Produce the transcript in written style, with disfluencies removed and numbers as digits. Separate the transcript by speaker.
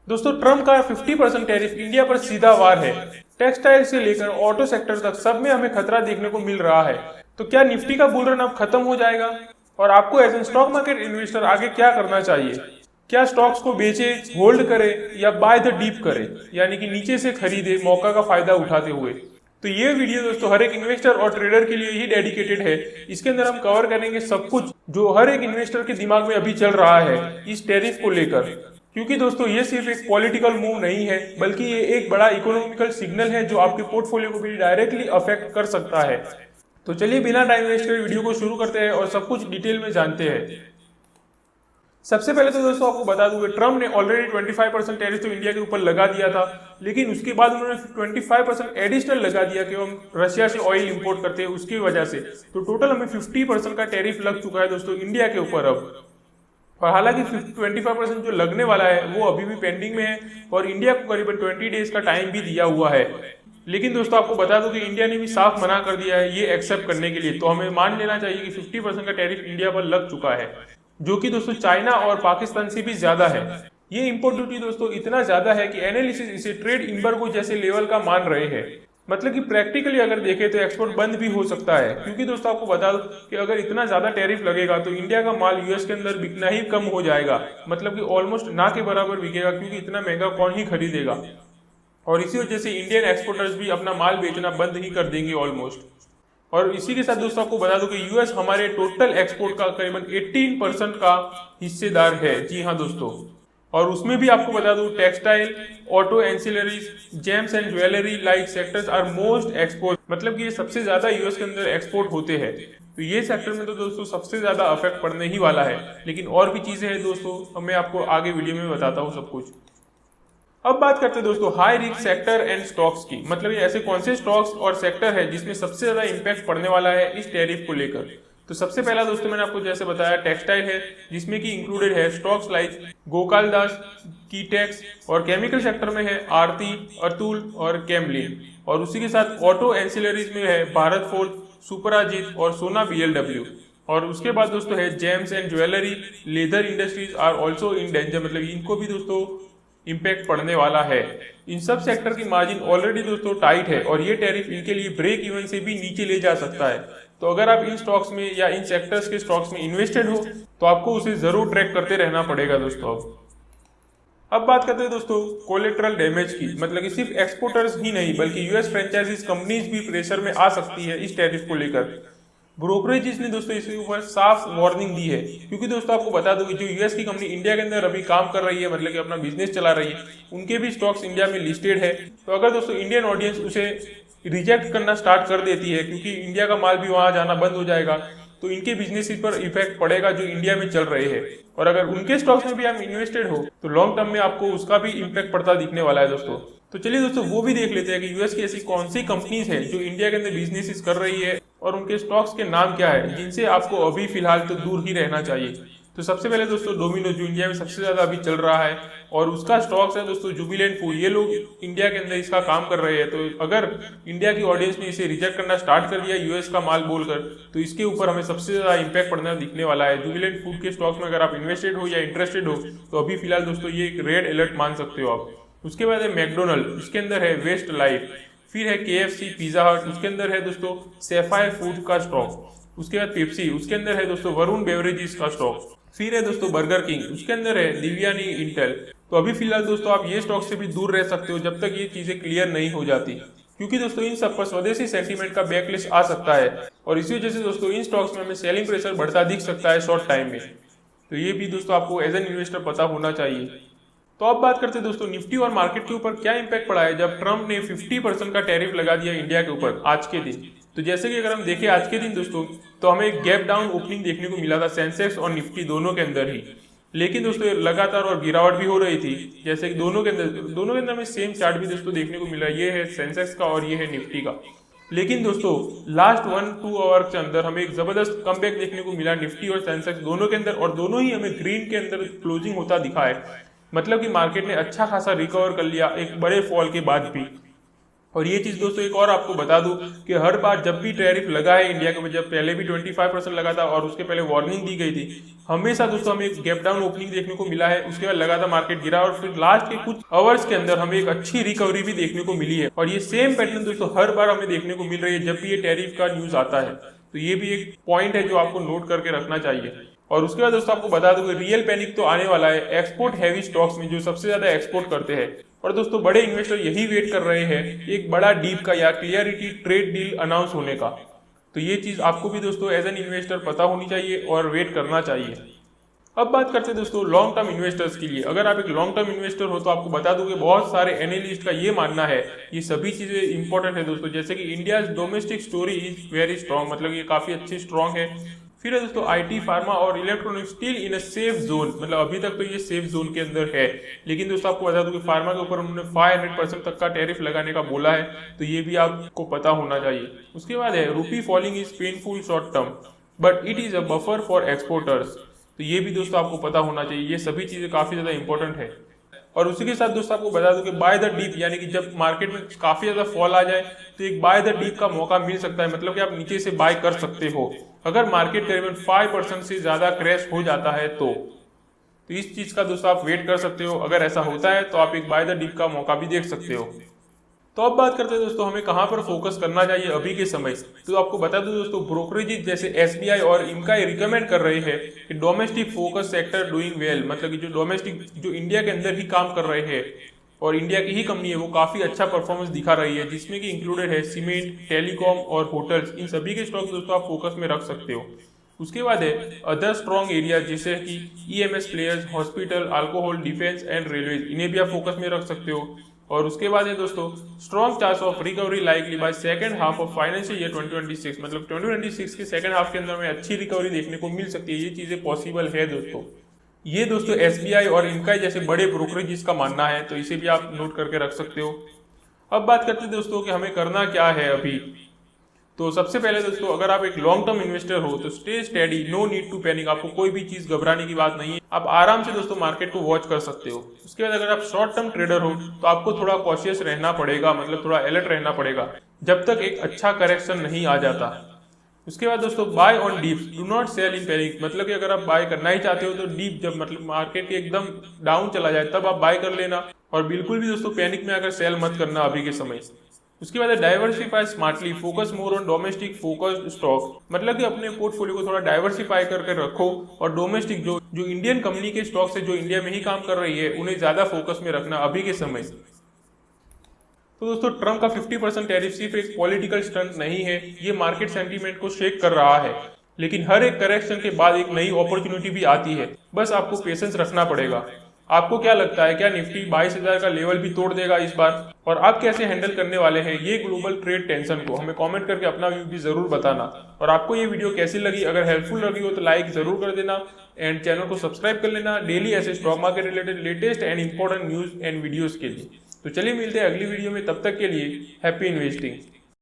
Speaker 1: दोस्तों ट्रम्प का 50% tariff India पर सीधा वार है। टेक्सटाइल से लेकर ऑटो सेक्टर तक सब में हमें खतरा देखने को मिल रहा है। तो क्या निफ्टी का बुल रन अब खत्म हो जाएगा? और आपको as an stock market investor आगे क्या करना चाहिए? क्या स्टॉक्स को बेचे, होल्ड करे या बाय द डीप करे, यानी कि नीचे से खरीदे मौका का फायदा उठाते हुए? तो ये वीडियो दोस्तों हर एक इन्वेस्टर और ट्रेडर के लिए ही डेडिकेटेड है। इसके अंदर हम कवर करेंगे सब कुछ जो हर एक इन्वेस्टर के दिमाग में अभी चल रहा है इस टैरिफ को लेकर। क्योंकि दोस्तों ये सिर्फ एक पॉलिटिकल मूव नहीं है, बल्कि ये एक बड़ा इकोनॉमिकल सिग्नल है जो आपके पोर्टफोलियो को भी डायरेक्टली अफेक्ट कर सकता है। तो चलिए बिना टाइम वेस्ट करे वीडियो को शुरू करते हैं और सब कुछ डिटेल में जानते हैं। सबसे पहले तो दोस्तों आपको बता दूं कि ट्रम्प ने ऑलरेडी 25% टैरिफ तो इंडिया के ऊपर लगा दिया था, लेकिन उसके बाद उन्होंने 25% एडिशनल लगा दिया कि हम रशिया से ऑयल इंपोर्ट करते हैं उसकी वजह से। तो टोटल हमें 50% का टैरिफ लग चुका है दोस्तों इंडिया के ऊपर अब। और हालांकि 25% जो लगने वाला है वो अभी भी पेंडिंग में है और इंडिया को करीबन 20 डेज का टाइम भी दिया हुआ है। लेकिन दोस्तों आपको बता दूं कि इंडिया ने भी साफ मना कर दिया है ये एक्सेप्ट करने के लिए। तो हमें मान लेना चाहिए कि 50% का टैरिफ इंडिया पर लग चुका है, जो कि दोस्तों चाइना और पाकिस्तान से भी ज्यादा है। ये इंपोर्ट ड्यूटी दोस्तों इतना ज्यादा है कि एनालिसिस इसे ट्रेड इम्बर्गो जैसे लेवल का मान रहे हैं। मतलब कि प्रैक्टिकली अगर देखें तो एक्सपोर्ट बंद भी हो सकता है, क्योंकि दोस्तों आपको बता दो कि अगर इतना ज्यादा टैरिफ लगेगा तो इंडिया का माल यूएस के अंदर बिकना ही कम हो जाएगा। मतलब कि ऑलमोस्ट ना के बराबर बिकेगा, क्योंकि इतना महंगा कौन ही खरीदेगा। और इसी वजह से इंडियन एक्सपोर्टर्स भी अपना माल बेचना बंद ही कर देंगे ऑलमोस्ट। और इसी के साथ दोस्तों आपको बता दूं कि यूएस हमारे टोटल एक्सपोर्ट का करीबन 18% का हिस्सेदार है। जी हाँ दोस्तों। और उसमें भी आपको बता दूं textile, auto ancillaries, gems and jewellery like sectors are most export. मतलब कि ये सबसे ज्यादा यूएस के अंदर एक्सपोर्ट होते हैं। तो ये सेक्टर में तो दोस्तों सबसे ज्यादा अफेक्ट पड़ने ही वाला है। लेकिन और भी चीजें हैं दोस्तों, मैं आपको आगे वीडियो में बताता हूँ सब कुछ। अब बात करते हैं दोस्तों high risk sector and stocks की। मतलब ये ऐसे कौन से स्टॉक्स और सेक्टर है जिसमें सबसे ज्यादा इंपैक्ट पड़ने वाला है इस टैरिफ को लेकर। तो सबसे पहला दोस्तों मैंने आपको जैसे बताया टेक्सटाइल है, जिसमें कि इंक्लूडेड है स्टॉक्स लाइक गोपालदास, कीटेक्स। और केमिकल सेक्टर में है आरती, अतुल और कैमलिन। और उसी के साथ ऑटो एंसिलरीज में है भारत फोर्ज, सुपराजीत और सोना बीएलडब्ल्यू। और उसके बाद दोस्तों है gems and jewellery, leather industries are also in danger. मतलब इनको भी दोस्तों इम्पैक्ट पड़ने वाला है। इन सब सेक्टर की मार्जिन ऑलरेडी दोस्तों टाइट है और ये टैरिफ इनके लिए ब्रेक इवन से भी नीचे ले जा सकता है। तो अगर आप इन स्टॉक्स में या इन सेक्टर्स के स्टॉक्स में इन्वेस्टेड हो तो आपको उसे जरूर ट्रैक करते रहना पड़ेगा दोस्तों। अब बात करते हैं दोस्तों कोलेट्रल डैमेज की। मतलब कि सिर्फ एक्सपोर्टर्स ही नहीं बल्कि यूएस फ्रेंचाइजीज कंपनीज भी प्रेशर में आ सकती है इस टैरिफ को लेकर। ब्रोकरेजेस ने दोस्तों इसके ऊपर साफ वार्निंग दी है, क्योंकि दोस्तों आपको बता दो कि जो यूएस की कंपनी इंडिया के अंदर अभी काम कर रही है, मतलब कि अपना बिजनेस चला रही है, उनके भी स्टॉक्स इंडिया में लिस्टेड है। तो अगर दोस्तों इंडियन ऑडियंस उसे रिजेक्ट करना स्टार्ट कर देती है, क्योंकि इंडिया का माल भी वहां जाना बंद हो जाएगा, तो इनके बिजनेस पर इफेक्ट पड़ेगा जो इंडिया में चल रहे हैं। और अगर उनके स्टॉक्स में भी आप इन्वेस्टेड हो तो लॉन्ग टर्म में आपको उसका भी इम्पैक्ट पड़ता दिखने वाला है दोस्तों। तो चलिए दोस्तों वो भी देख लेते हैं कि यूएस की ऐसी कौन सी कंपनीज है जो इंडिया के अंदर बिजनेस कर रही है और उनके स्टॉक्स के नाम क्या है जिनसे आपको अभी फिलहाल तो दूर ही रहना चाहिए। तो सबसे पहले दोस्तों डोमिनोज, जो इंडिया में सबसे ज्यादा अभी चल रहा है, और उसका स्टॉक्स है दोस्तों जुबिलेंट फूड। ये लोग इंडिया के अंदर इसका काम कर रहे हैं। तो अगर इंडिया की ऑडियंस ने इसे रिजेक्ट करना स्टार्ट कर दिया यूएस का माल बोलकर, तो इसके ऊपर हमें सबसे ज्यादा इंपैक्ट पड़ना दिखने वाला है। जुबिलेंट फूड के स्टॉक्स में अगर आप इन्वेस्टेड हो या इंटरेस्टेड हो तो अभी फिलहाल दोस्तों ये एक रेड अलर्ट मान सकते हो आप। उसके बाद है मैकडोनल्ड, उसके अंदर है वेस्ट लाइफ। फिर है केएफसी, पिज्जा हट, उसके अंदर है दोस्तों सैफायर फूड का स्टॉक। उसके बाद पेप्सी, उसके अंदर है दोस्तों वरुण बेवरेजेस का स्टॉक। फिर है दोस्तों बर्गर किंग, उसके अंदर है दिव्यानी इंटेल। तो अभी फिलहाल दोस्तों आप ये स्टॉक से भी दूर रह सकते हो जब तक ये चीजें क्लियर नहीं हो जाती, क्योंकि दोस्तों इन सब पर स्वदेशी सेंटीमेंट का बैकलिश आ सकता है। और इसी वजह से दोस्तों इन स्टॉक्स में हमें सेलिंग प्रेशर बढ़ता दिख सकता है शॉर्ट टाइम में। तो ये भी दोस्तों आपको एज एन इन्वेस्टर पता होना चाहिए। तो अब बात करते हैं दोस्तों निफ्टी और मार्केट के ऊपर क्या इंपैक्ट पड़ा है जब ट्रम्प ने 50% का टैरिफ लगा दिया इंडिया के ऊपर आज के दिन। तो जैसे कि अगर हम देखें आज के दिन दोस्तों, तो हमें एक गैप डाउन ओपनिंग देखने को मिला था सेंसेक्स और निफ्टी दोनों के अंदर ही। लेकिन दोस्तों लगातार और गिरावट भी हो रही थी, जैसे कि दोनों के अंदर हमें सेम चार्ट भी दोस्तों देखने को मिला। ये है सेंसेक्स का और ये है निफ्टी का। लेकिन दोस्तों लास्ट 1-2 आवर के अंदर हमें एक जबरदस्त कमबैक देखने को मिला निफ्टी और सेंसेक्स दोनों के अंदर, और दोनों ही हमें ग्रीन के अंदर क्लोजिंग होता दिखा है। मतलब कि मार्केट ने अच्छा खासा रिकवर कर लिया एक बड़े फॉल के बाद भी। और ये चीज दोस्तों एक और आपको बता दूं कि हर बार जब भी टैरिफ लगा है इंडिया के ऊपर, जब पहले भी 25% लगा था और उसके पहले वार्निंग दी गई थी, हमेशा दोस्तों हमें एक गैप डाउन ओपनिंग देखने को मिला है। उसके बाद लगातार मार्केट गिरा और फिर लास्ट के कुछ आवर्स के अंदर हमें एक अच्छी रिकवरी भी देखने को मिली है। और ये सेम पैटर्न दोस्तों हर बार हमें देखने को मिल रही है जब भी ये टैरिफ का न्यूज आता है। तो ये भी एक पॉइंट है जो आपको नोट करके रखना चाहिए। और उसके बाद दोस्तों आपको बता दूं कि रियल पैनिक तो आने वाला है एक्सपोर्ट हैवी स्टॉक्स में जो सबसे ज्यादा एक्सपोर्ट करते हैं। और दोस्तों बड़े इन्वेस्टर यही वेट कर रहे हैं एक बड़ा डीप का या क्लियरिटी ट्रेड डील अनाउंस होने का। तो ये चीज आपको भी दोस्तों एज एन इन्वेस्टर पता होनी चाहिए और वेट करना चाहिए। अब बात करते हैं दोस्तों लॉन्ग टर्म इन्वेस्टर्स के लिए। अगर आप एक लॉन्ग टर्म इन्वेस्टर हो तो आपको बता दूं कि बहुत सारे एनालिस्ट का ये मानना है, ये सभी चीजें इंपॉर्टेंट है दोस्तों, जैसे कि India domestic story is very strong, मतलब ये काफी अच्छी स्ट्रॉन्ग है। फिर है दोस्तों आईटी, फार्मा और electronic still in a safe zone, मतलब अभी तक तो ये सेफ जोन के अंदर है। लेकिन दोस्तों आपको बता दूं कि फार्मा के ऊपर उन्होंने 500% तक का टैरिफ लगाने का बोला है, तो ये भी आपको पता होना चाहिए। उसके बाद है रूपी falling is painful short term but it is a buffer for exporters, तो ये भी दोस्तों आपको पता होना चाहिए। ये सभी चीजें काफी ज्यादा इंपॉर्टेंट है। और उसी के साथ दोस्तों आपको बता दूं कि बाय द डीप, यानी कि जब मार्केट में काफी ज्यादा फॉल आ जाए तो एक बाय द डीप का मौका मिल सकता है, मतलब कि आप नीचे से बाय कर सकते हो अगर मार्केट करीबन 5% से ज्यादा क्रैश हो जाता है तो इस चीज का दोस्तों आप वेट कर सकते हो। अगर ऐसा होता है तो आप एक बाय द डीप का मौका भी देख सकते हो। तो अब बात करते हैं दोस्तों हमें कहां पर फोकस करना चाहिए अभी के समय। तो आपको बता दूं दोस्तों ब्रोकरेज जैसे एसबीआई और इनका रिकमेंड कर रहे हैं कि domestic focus sector doing well, मतलब कि जो डोमेस्टिक जो इंडिया के अंदर ही काम कर रहे हैं और इंडिया की ही कंपनी है वो काफी अच्छा परफॉर्मेंस दिखा रही है, जिसमें कि इंक्लूडेड है सीमेंट, टेलीकॉम और होटल्स। इन सभी के स्टॉक दोस्तों आप फोकस में रख सकते हो। उसके बाद है अदर स्ट्रॉन्ग एरिया जैसे कि EMS players, hospital, alcohol, defence and railway, इन्हें भी आप फोकस में रख सकते हो। और उसके बाद है दोस्तों strong chance of recovery likely by second half of financial year 2026, मतलब 2026 के सेकंड हाफ के अंदर में अच्छी रिकवरी देखने को मिल सकती है। ये चीजें पॉसिबल है दोस्तों। ये दोस्तों एसबीआई और इनका जैसे बड़े ब्रोकरेज का मानना है, तो इसे भी आप नोट करके रख सकते हो। अब बात करते हैं दोस्तों कि हमें करना क्या है अभी। तो सबसे पहले दोस्तों अगर आप एक लॉन्ग टर्म इन्वेस्टर हो तो stay steady, no need to panic, आपको कोई भी चीज घबराने की बात नहीं है, आप आराम से दोस्तों मार्केट को वॉच कर सकते हो। उसके बाद अगर आप शॉर्ट टर्म ट्रेडर हो तो आपको थोड़ा कॉशियस रहना पड़ेगा, मतलब थोड़ा अलर्ट रहना पड़ेगा जब तक एक अच्छा करेक्शन नहीं आ जाता। उसके बाद दोस्तों buy on dip, do not sell in panic, मतलब कि अगर आप बाय करना ही चाहते हो तो डीप जब मतलब मार्केट के एकदम डाउन चला जाए तब आप बाय कर लेना, और बिल्कुल भी दोस्तों पैनिक में अगर सेल मत करना अभी के समय। उसके बाद diversify smartly, focus more on domestic focused stock, मतलब कि अपने पोर्टफोलियो को थोड़ा डाइवर्सिफाई करके रखो और डोमेस्टिक जो इंडियन कंपनी के स्टॉक्स है जो इंडिया में ही काम कर रही है उन्हें ज्यादा फोकस में रखना अभी के समय। तो दोस्तों ट्रम्प का 50% टैरिफ सिर्फ एक पॉलिटिकल स्टंट नहीं है, ये मार्केट सेंटीमेंट को शेक कर रहा है। लेकिन हर एक करेक्शन के बाद एक नई अपॉर्चुनिटी भी आती है, बस आपको पेशेंस रखना पड़ेगा। आपको क्या लगता है, क्या निफ्टी 22,000 का लेवल भी तोड़ देगा इस बार? और आप कैसे हैंडल करने वाले हैं ये ग्लोबल ट्रेड टेंशन को? हमें कमेंट करके अपना व्यू भी जरूर बताना। और आपको ये वीडियो कैसी लगी, अगर हेल्पफुल लगी हो तो लाइक जरूर कर देना एंड चैनल को सब्सक्राइब कर लेना डेली ऐसे stock market related latest and important news and videos के लिए। तो चलिए मिलते हैं अगली वीडियो में, तब तक के लिए हैप्पी इन्वेस्टिंग।